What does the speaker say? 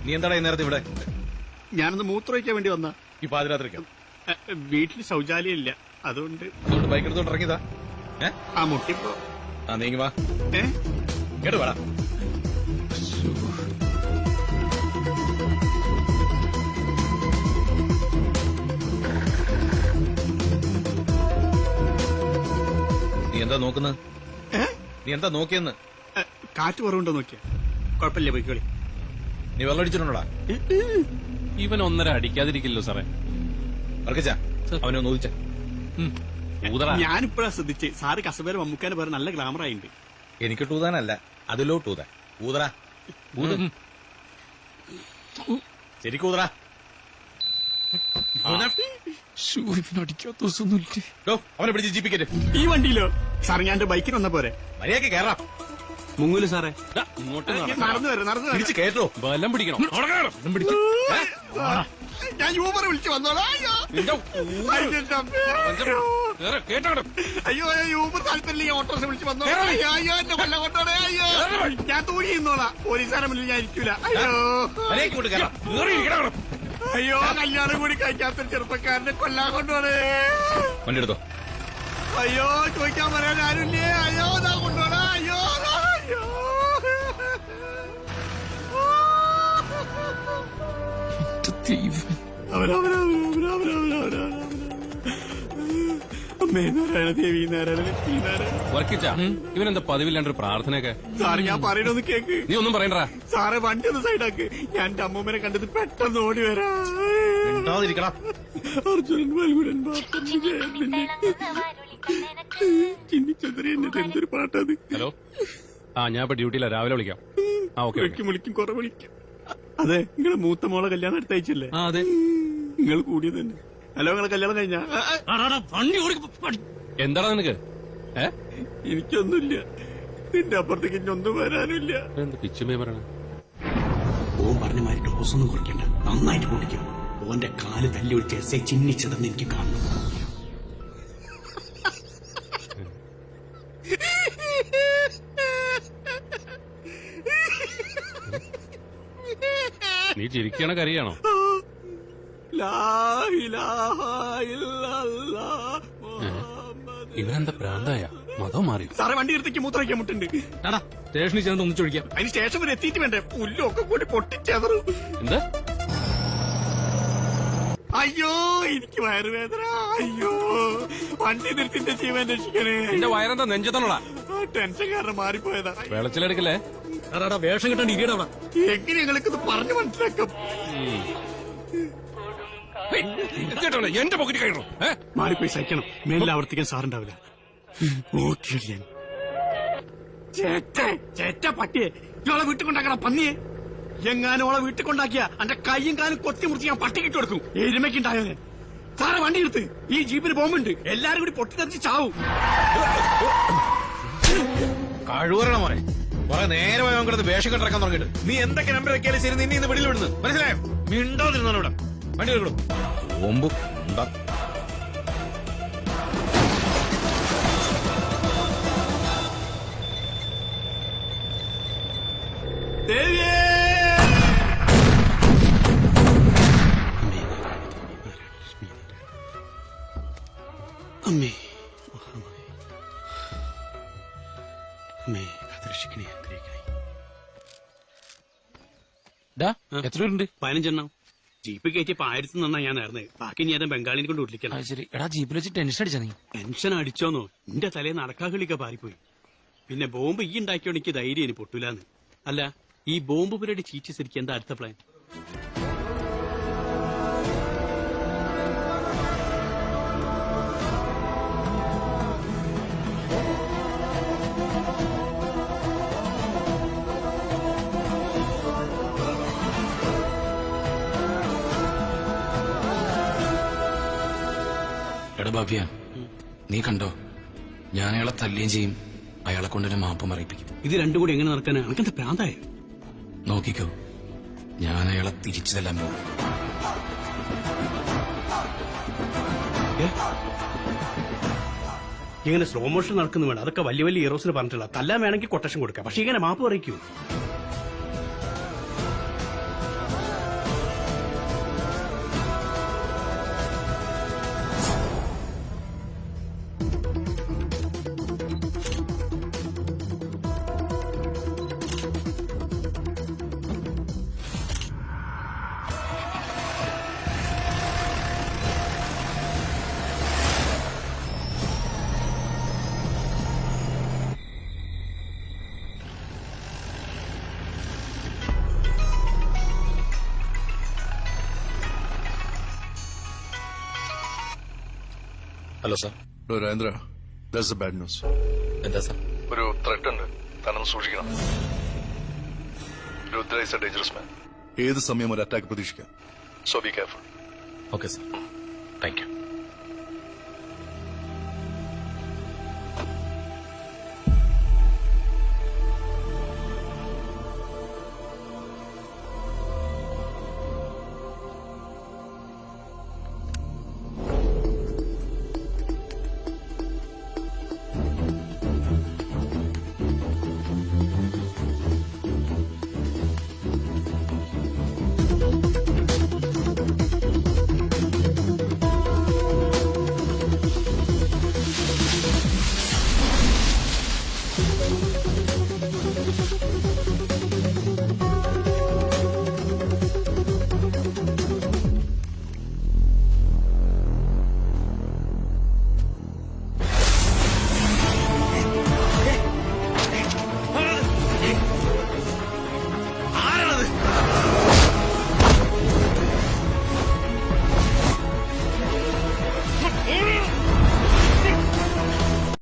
നീ എന്താടാ നേരത്തെ ഇവിടെ? ഞാനൊന്ന് മൂത്രമൊഴിക്കാൻ വേണ്ടി വന്ന. ഈ പാതിരാത്രിക്കോ? വീട്ടിൽ ശൗചാലയം ഇല്ല, അതുകൊണ്ട് ബൈക്ക് എടുത്തോണ്ട് ഇറങ്ങിയതാ. ആ മുട്ടിപ്പോ. ആ നീങ്ങി വാ. കേട്ടു വേടാ. നീ എന്താ നോക്കുന്നത്? നീ എന്താ നോക്കിയെന്ന്? കാറ്റ് കുറവുണ്ടോ നോക്കിയ. കുഴപ്പമില്ല, പോയിക്കോളി. നീ വെള്ളം അടിച്ചിട്ടുണ്ടോടാ? ഇവൻ 1.5 അടിക്കാതിരിക്കില്ലോ സാറേ. അവനെ ഒന്ന് ഊതിച്ച. ഞാനിപ്പോഴാ ശ്രദ്ധിച്ച് സാറ് കസബേര മമ്മൂക്കാന്റെ പേര് നല്ല ഗ്ലാമർ ആയിണ്ട്. എനിക്ക് ടൂതാനല്ല, അതിലോട്ട് ഊതാൻ. ഊതറാ, ശരിക്കും ഊതറാ. അവനെ പിടിച്ച് ജീപ്പിക്കറ്റ്. ഈ വണ്ടിയിലോ? സാർ ഞാൻ എന്റെ ബൈക്കിന് വന്ന പോരെ? മര്യാദക്ക് കയറാം. മുങ്ങൂല് സാറേ. നടന്നു വരും. പിടിച്ച് കയറ്റോ. ബലം പിടിക്കണം. ഞാൻ യൂബർ വിളിച്ചു വന്നോളാം. അയ്യോ യൂബർ താല്പര്യം ഓട്ടോറിക്ഷ വിളിച്ചു വന്നോ. അയ്യോ എന്നെ കൊല്ലം കൊണ്ടോടെ. അയ്യോ ഞാൻ തൂങ്ങി നിന്നോളാം. പോലീസുകാരെ മുന്നിൽ ഞാൻ ഇരിക്കൂല. അയ്യോ കല്യാണം കൂടി കഴിക്കാത്തൊരു ചെറുപ്പക്കാരനെ കൊല്ലാൻ കൊണ്ടോണേ. വണ്ടി എടുത്തോ. അയ്യോ ചോദിക്കാൻ പറയാൻ ആരുമില്ലേ? അയ്യോ ഞാൻ കൊണ്ടോണേ. അയ്യോ അയ്യോ ഇവനെന്താ പതിവില്ലാണ്ടൊരു പ്രാർത്ഥനയൊക്കെ? സാറ് ഞാൻ പറയണൊന്ന് കേക്ക്. നീ ഒന്നും പറയണ്ടാ സാറെ. വണ്ടി ഒന്ന് സൈഡാക്ക്. ഞാൻ എന്റെ അമ്മൂമ്മനെ കണ്ടത് പെട്ടെന്ന് ഓടി വരാ. അർജുനൻ വൽഗുരൻ ചിന്നിച്ചന്ദ്ര എന്നത് എന്തൊരു പാട്ടത്. ഹലോ, ഞാൻ ഇപ്പൊ ഡ്യൂട്ടിയില്ല, രാവിലെ വിളിക്കാം. വിളിക്കും കുറെ വിളിക്കാം. അതെ, നിങ്ങളെ മൂത്ത മോളെ കല്യാണം അടുത്തയച്ചല്ലേ? അതെ, നിങ്ങൾ കൂടിയത് തന്നെ. ഹലോ, നിങ്ങളെ കല്യാണം കഴിഞ്ഞാ? എന്താടാ നിനക്ക്? എനിക്കൊന്നുമില്ല. നിന്റെ അപ്പുറത്തേക്ക് ഇഞ്ഞൊന്നും വരാനില്ല. എന്ത് പിച്ചുമേ പറയണ? ഓൻ പറഞ്ഞ മാതിരി ഡോസ് ഒന്നും കുറയ്ക്കണ്ട, നന്നായിട്ട് പൊട്ടിക്കും. ഓന്റെ കാല് തല്ലി ഒഴിച്ച് എസ് ഐ ചിഹ്നിച്ചതെന്ന് എനിക്ക് കാണണം. നീ ചിരിക്കണ കറിയാണോ? ഇവനെന്താ പ്രാന്തായ? മതം മാറി. സാറേ വണ്ടി എടുത്തേക്ക് മൂത്രയ്ക്കാൻ മുട്ടുണ്ട്. സ്റ്റേഷനിൽ ചെന്ന് ഒന്നിച്ചൊഴിക്കാം. അതിന് സ്റ്റേഷൻ വരെ എത്തിയിട്ട് വേണ്ടേ? പുല്ലൊക്കെ കൂടി പൊട്ടിച്ചേതറു. എന്താ? അയ്യോ എനിക്ക് വയറുവേദന. അയ്യോ വണ്ടി നിർത്തിന്റെ ജീവൻ രക്ഷിക്കണേ. എന്റെ വയറെന്താ നെഞ്ചത്തണോടാ? ടെൻഷൻ കാരണം മാറിപ്പോയതാ. വെളച്ചിലെടുക്കല്ലേ? വേഷം കിട്ടാൻ ഇരിക്കണ. എങ്ങനെ ഞങ്ങൾക്കിത് പറഞ്ഞു മനസ്സിലാക്കാം? എന്റെ പോക്കറ്റ് കഴിയണോ? മാറിപ്പോയി സഹിക്കണം. മേലിൽ ആവർത്തിക്കാൻ സാറുണ്ടാവില്ല. ഓക്കെ ചേറ്റ പട്ടിയെ ഇയാളെ വീട്ടിൽ കൊണ്ടാക്കണ പന്നിയെ. എങ്ങാനും ഓളെ വീട്ടിൽ കൊണ്ടാക്കിയ എന്റെ കയ്യും കാലും കൊത്തി മുറിച്ച് ഞാൻ പട്ടിക്കിട്ട് കൊടുക്കും. എരുമയ്ക്കുണ്ടായവനെ. സാറെ വണ്ടി എടുത്ത്. ഈ ജീപ്പിന് ബോംബുണ്ട്. എല്ലാരും കൂടി പൊട്ടിത്തെറിച്ച് ചാവും. കഴിവറണ മോനെ. കുറെ നേരമായി അവൻ വേഷം കെട്ടിറക്കാൻ തുടങ്ങിയിട്ട്. നീ എന്തൊക്കെ നമ്പർ വെക്കാലും ശരി, നിന്നെ ഇന്ന് വെളിയിൽ വിടുന്നു. മനസ്സിലായോ? മിണ്ടാതിരുന്നാലും ഇവിടെ വണ്ടി എടുക്കണം. ബോംബ് ഉണ്ടാ. അമ്മേ അമ്മേ കാത്തുരക്ഷിക്കണേ, അനുഗ്രഹിക്കണേ. എത്ര പേരുണ്ട്? 15 ജീപ്പ് കയറ്റിയപ്പോ 1000 ഞാൻ നേർന്നത്. ബാക്കി ഞാൻ ബംഗാളിനെ കൊണ്ട് വിളിക്കണം. ശരി. എടാ ജീപ്പിൽ വെച്ച് ടെൻഷൻ അടിച്ചാ നീ? ടെൻഷൻ അടിച്ചോന്നോ? എന്റെ തലേന്ന് നടക്കാകളിയൊക്കെ പാറിപ്പോയി. പിന്നെ ബോംബ് ഈ ഉണ്ടാക്കിയോണ്ട് എനിക്ക് ധൈര്യം ഇനി പൊട്ടൂലാന്ന്. അല്ല, ഈ ബോംബ് പരിപാടി ചീറ്റി ശരിക്കും എന്താ അടുത്ത പ്ലാൻ? എടാ ഭവ്യ, നീ കണ്ടോ? ഞാൻ അയാളെ തല്ലുകയും ചെയ്യും, അയാളെ കൊണ്ടൊരു മാപ്പം അറിയിപ്പിക്കും. ഇത് രണ്ടും കൂടി എങ്ങനെ നടക്കാനാ? എനിക്കെന്താ പ്രാന്തായ? നോക്കിക്കോ, ഞാൻ അയാളെ തിരിച്ചു തല്ലാൻ പോകും. ഇങ്ങനെ സ്ലോ മോഷൻ നടക്കുന്നു വേണം. അതൊക്കെ വലിയ വലിയ ഹീറോസിന് പറഞ്ഞിട്ടുള്ള. തല്ലാൻ വേണമെങ്കിൽ കൊട്ടേഷൻ കൊടുക്കാം. പക്ഷെ ഇങ്ങനെ മാപ്പ് പറയിക്കൂ. Hello sir. Rajendra, that's a bad news. എന്താ സാർ? ഒരു ത്രെട്ട് ഉണ്ട്, താനൊന്ന് സൂക്ഷിക്കണം. Rudra is a dangerous man. ഏത് സമയം ഒരു അറ്റാക്ക് പ്രതീക്ഷിക്കാം. So be careful. Okay sir, thank U.